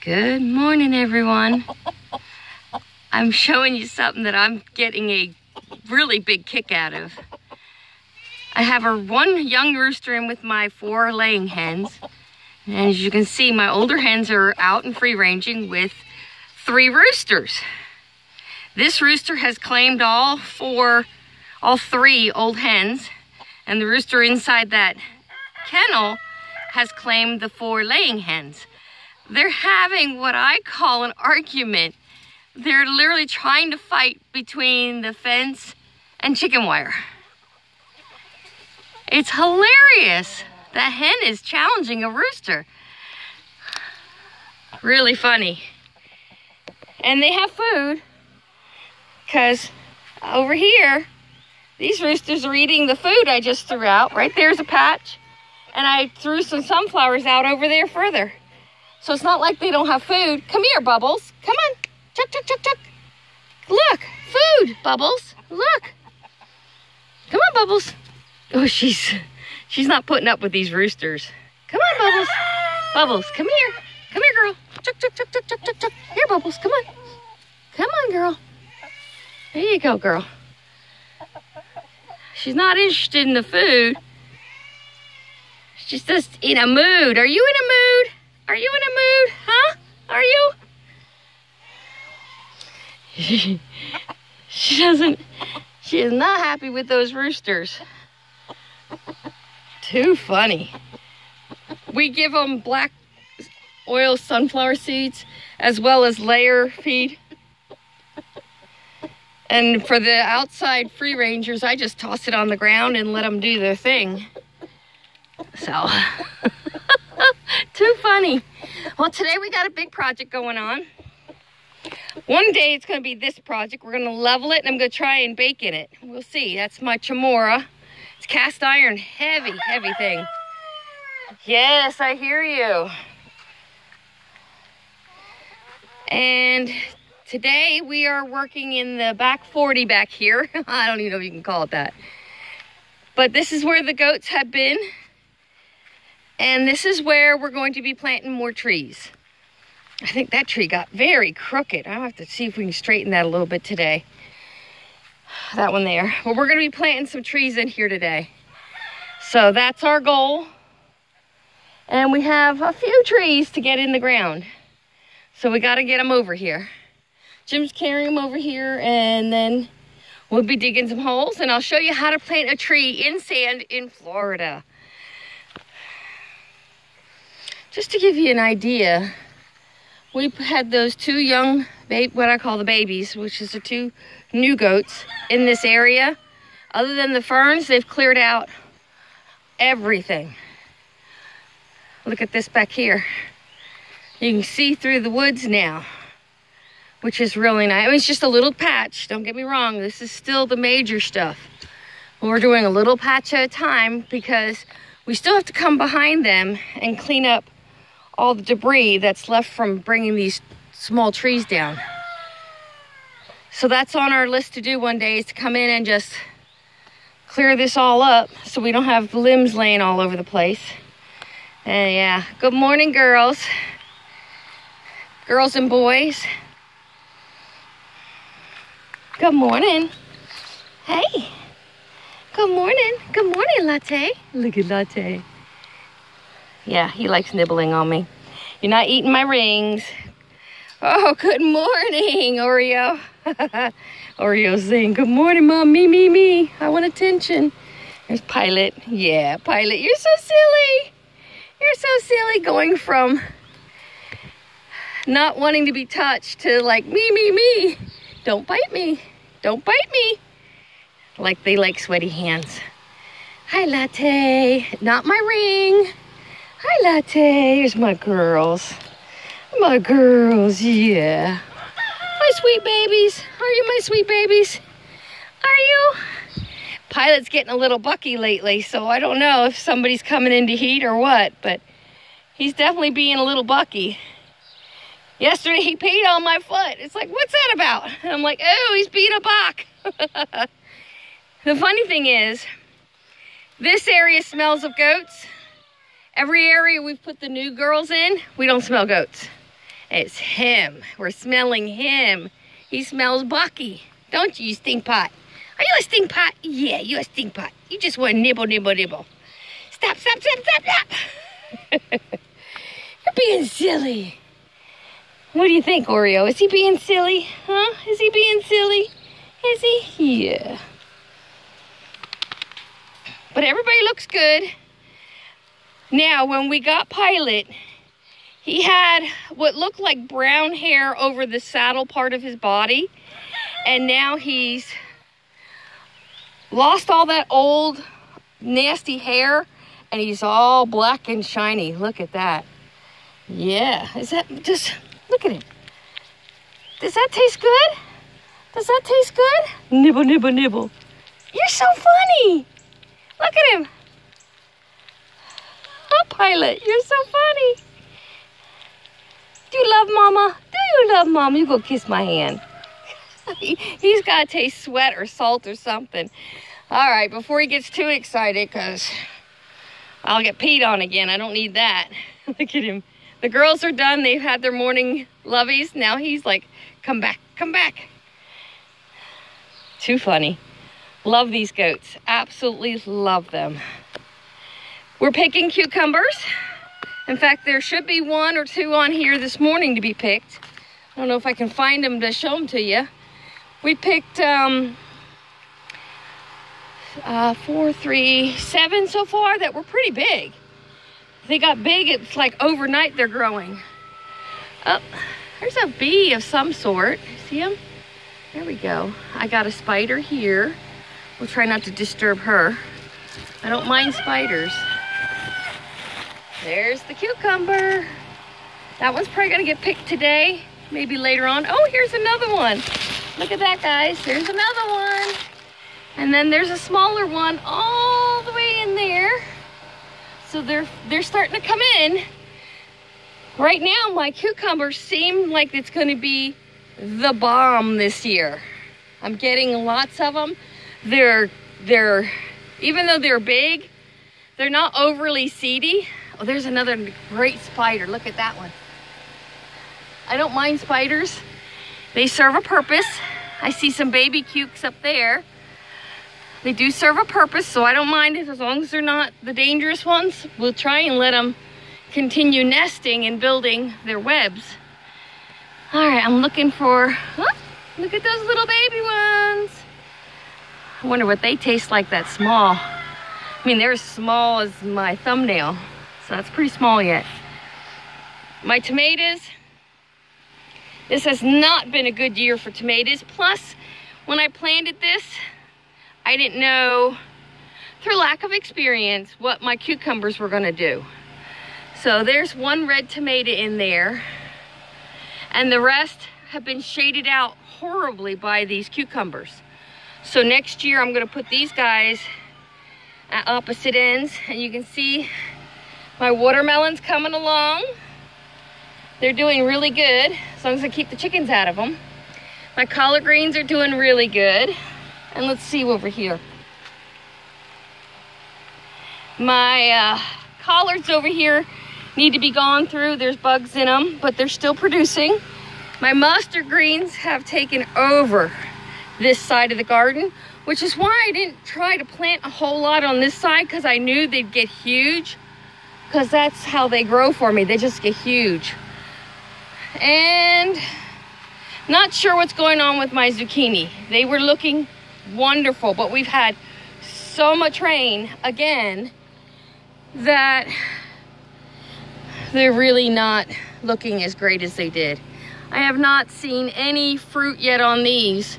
Good morning, everyone. I'm showing you something that I'm getting a really big kick out of. I have one young rooster in with my 4 laying hens. And as you can see, my older hens are out and free ranging with 3 roosters. This rooster has claimed all 3 old hens, and the rooster inside that kennel has claimed the 4 laying hens. They're having what I call an argument. They're literally trying to fight between the fence and chicken wire. It's hilarious. The hen is challenging a rooster. Really funny. And they have food, because over here, these roosters are eating the food I just threw out. Right there's a patch. And I threw some sunflowers out over there further. So it's not like they don't have food. Come here, Bubbles. Come on. Chuck, chuck, chuck, chuck. Look, food, Bubbles. Look. Come on, Bubbles. Oh, she's not putting up with these roosters. Come on, Bubbles. Bubbles, come here. Come here, girl. Chuck, chuck, chuck, chuck, chuck, chuck, chuck. Here, Bubbles, come on. Come on, girl. There you go, girl. She's not interested in the food. She's just in a mood. Are you in a mood? Are you in a mood? Huh? Are you? She is not happy with those roosters. Too funny. We give them black oil sunflower seeds as well as layer feed. And for the outside free rangers, I just toss it on the ground and let them do their thing. So, too funny. Well, today we got a big project going on. One day it's going to be this project. We're going to level it and I'm going to try and bake in it. We'll see. That's my chamora. It's cast iron, heavy, heavy thing. Yes, I hear you. And today we are working in the back 40 back here. I don't even know if you can call it that. But this is where the goats have been. And this is where we're going to be planting more trees. I think that tree got very crooked. I'll have to see if we can straighten that a little bit today. That one there. But we're going to be planting some trees in here today. So that's our goal. And we have a few trees to get in the ground. So we got to get them over here. Jim's carrying them over here, and then we'll be digging some holes, and I'll show you how to plant a tree in sand in Florida. Just to give you an idea, we had those 2 young, what I call the babies, which is the 2 new goats in this area. Other than the ferns, they've cleared out everything. Look at this back here. You can see through the woods now, which is really nice. I mean, it's just a little patch, don't get me wrong. This is still the major stuff. We're doing a little patch at a time because we still have to come behind them and clean up all the debris that's left from bringing these small trees down. So that's on our list to do one day, is to come in and just clear this all up so we don't have limbs laying all over the place. And yeah, good morning, girls. Girls and boys. Good morning. Hey. Good morning. Good morning, Latte. Look at Latte. Yeah, he likes nibbling on me. You're not eating my rings. Oh, good morning, Oreo. Oreo's saying, good morning, Mom. Me. I want attention. There's Pilot. Yeah, Pilot, you're so silly. You're so silly, going from not wanting to be touched to like, me. Don't bite me. Don't bite me. Like they like sweaty hands. Hi, Latte. Not my ring. Hi, Latte. Here's my girls. My girls, yeah. My sweet babies. Are you my sweet babies? Are you? Pilot's getting a little bucky lately, so I don't know if somebody's coming into heat or what, but he's definitely being a little bucky. Yesterday he peed on my foot. It's like, what's that about? And I'm like, oh, he's being a buck. The funny thing is, this area smells of goats. Every area we've put the new girls in, we don't smell goats. It's him. We're smelling him. He smells Bucky. Don't you, stink pot? Are you a stink pot? Yeah, you're a stink pot. You just want to nibble, nibble, nibble. Stop, stop, stop, stop, stop. You're being silly. What do you think, Oreo? Is he being silly? Huh? Is he being silly? Is he? Yeah. But everybody looks good. Now, when we got Pilot, he had what looked like brown hair over the saddle part of his body. And now he's lost all that old, nasty hair. And he's all black and shiny. Look at that. Yeah. Is that just... Look at him. Does that taste good? Does that taste good? Nibble, nibble, nibble. You're so funny. Look at him. Oh, Pilot, you're so funny. Do you love Mama? Do you love Mama? You go kiss my hand. He's got to taste sweat or salt or something. All right, before he gets too excited, because I'll get peed on again. I don't need that. Look at him. The girls are done. They've had their morning lovies. Now he's like, come back, come back. Too funny. Love these goats. Absolutely love them. We're picking cucumbers. In fact, there should be 1 or 2 on here this morning to be picked. I don't know if I can find them to show them to you. We picked 4, 3, 7 so far that were pretty big. They got big, it's like overnight they're growing. Oh, there's a bee of some sort. See him? There we go. I got a spider here. We'll try not to disturb her. I don't mind spiders. There's the cucumber. That one's probably gonna get picked today, maybe later on. Oh, here's another one. Look at that, guys. There's another one. And then there's a smaller one all the way in there. So they're starting to come in. Right now, my cucumbers seem like it's going to be the bomb this year. I'm getting lots of them. They're even though they're big, they're not overly seedy. Oh, there's another great spider. Look at that one. I don't mind spiders. They serve a purpose. I see some baby cukes up there. They do serve a purpose, so I don't mind if, as long as they're not the dangerous ones. We'll try and let them continue nesting and building their webs. All right, I'm looking for, oh, look at those little baby ones. I wonder what they taste like that small. I mean, they're as small as my thumbnail, so that's pretty small yet. My tomatoes, this has not been a good year for tomatoes. Plus, when I planted this, I didn't know, through lack of experience, what my cucumbers were gonna do. So there's one red tomato in there, and the rest have been shaded out horribly by these cucumbers. So next year I'm gonna put these guys at opposite ends, and you can see my watermelons coming along. They're doing really good, as long as I keep the chickens out of them. My collard greens are doing really good. And let's see over here. My collards over here need to be gone through. There's bugs in them, but they're still producing. My mustard greens have taken over this side of the garden, which is why I didn't try to plant a whole lot on this side, because I knew they'd get huge, because that's how they grow for me. They just get huge. And not sure what's going on with my zucchini. They were looking wonderful, but we've had so much rain again that they're really not looking as great as they did. I have not seen any fruit yet on these,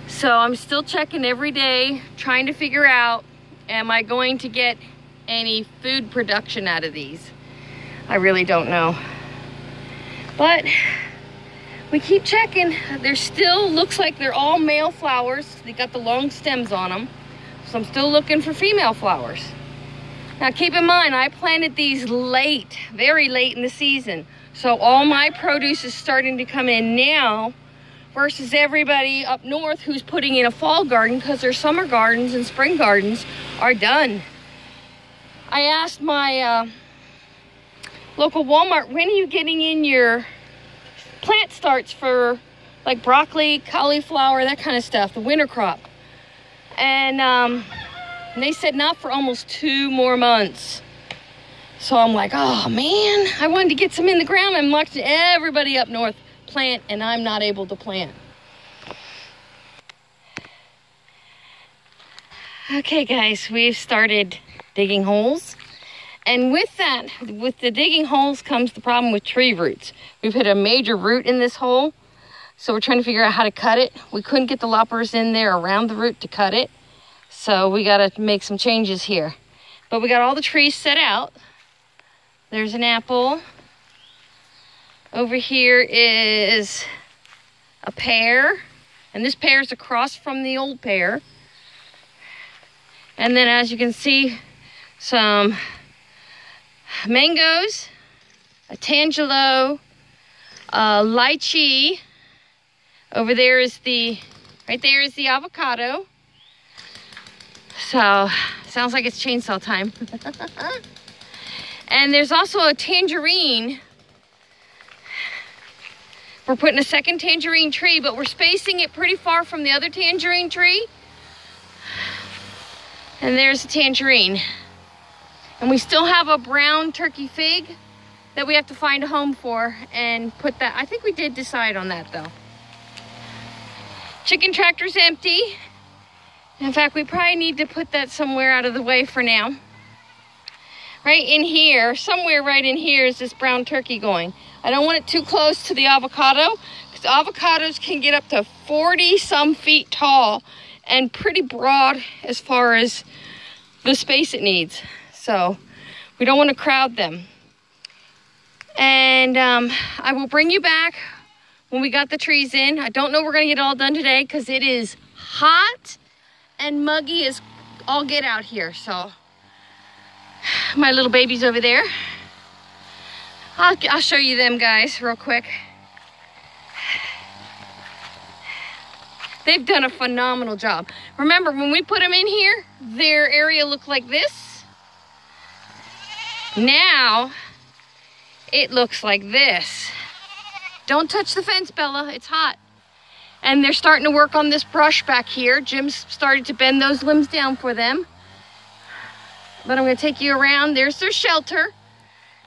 so I'm still checking every day, trying to figure out, am I going to get any food production out of these? I really don't know, but we keep checking. There still looks like they're all male flowers. They got the long stems on them. So I'm still looking for female flowers. Now keep in mind, I planted these late, very late in the season. So all my produce is starting to come in now versus everybody up north who's putting in a fall garden because their summer gardens and spring gardens are done. I asked my local Walmart, when are you getting in your starts for like broccoli, cauliflower, that kind of stuff, the winter crop. And they said not for almost 2 more months. So I'm like, oh man, I wanted to get some in the ground. I'm watching everybody up north plant, and I'm not able to plant. Okay guys, we've started digging holes. And with that, with the digging holes comes the problem with tree roots. We've hit a major root in this hole, so we're trying to figure out how to cut it. We couldn't get the loppers in there around the root to cut it, so we got to make some changes here. But we got all the trees set out. There's an apple. Over here is a pear, and this pear is across from the old pear. And then, as you can see, some mangoes, a tangelo, a lychee. Over there is right there is the avocado. So, sounds like it's chainsaw time. And there's also a tangerine. We're putting a second tangerine tree, but we're spacing it pretty far from the other tangerine tree. And there's a tangerine. And we still have a brown turkey fig that we have to find a home for and put that. I think we did decide on that though. Chicken tractor's empty. In fact, we probably need to put that somewhere out of the way for now. Right in here, somewhere right in here is this brown turkey going. I don't want it too close to the avocado, because avocados can get up to 40 some feet tall and pretty broad as far as the space it needs. So we don't want to crowd them. And I will bring you back when we got the trees in. I don't know we're going to get it all done today because it is hot and muggy as all get out here. So my little baby's over there. I'll show you them guys real quick. They've done a phenomenal job. Remember, when we put them in here, their area looked like this. Now, it looks like this. Don't touch the fence, Bella. It's hot. And they're starting to work on this brush back here. Jim's started to bend those limbs down for them. But I'm going to take you around. There's their shelter.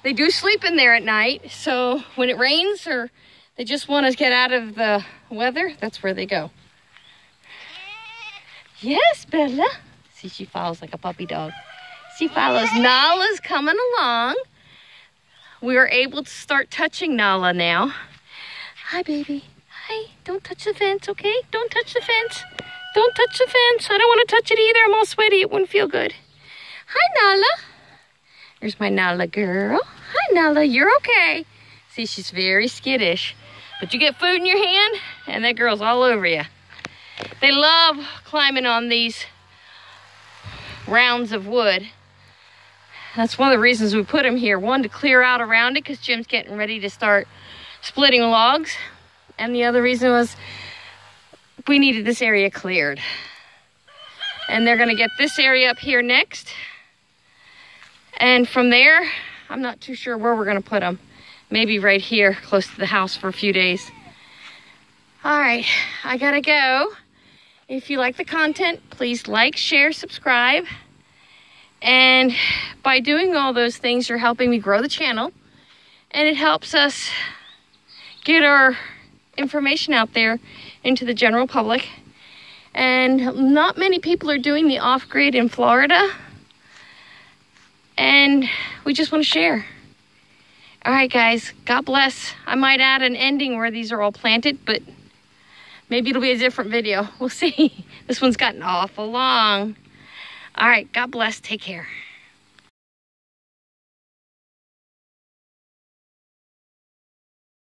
They do sleep in there at night. So when it rains or they just want to get out of the weather, that's where they go. Yes, Bella. See, she follows like a puppy dog. She follows. Nala's coming along. We are able to start touching Nala now. Hi, baby. Hi. Don't touch the fence, okay? Don't touch the fence. Don't touch the fence. I don't want to touch it either. I'm all sweaty. It wouldn't feel good. Hi, Nala. There's my Nala girl. Hi, Nala. You're okay. See, she's very skittish. But you get food in your hand, and that girl's all over you. They love climbing on these rounds of wood. That's one of the reasons we put them here. One, to clear out around it, because Jim's getting ready to start splitting logs. And the other reason was we needed this area cleared. And they're going to get this area up here next. And from there, I'm not too sure where we're going to put them. Maybe right here, close to the house for a few days. All right, I gotta go. If you like the content, please like, share, subscribe. And by doing all those things, you're helping me grow the channel. And it helps us get our information out there into the general public. And not many people are doing the off-grid in Florida. And we just want to share. All right, guys, God bless. I might add an ending where these are all planted, but maybe it'll be a different video. We'll see. This one's gotten awful long. All right, God bless. Take care.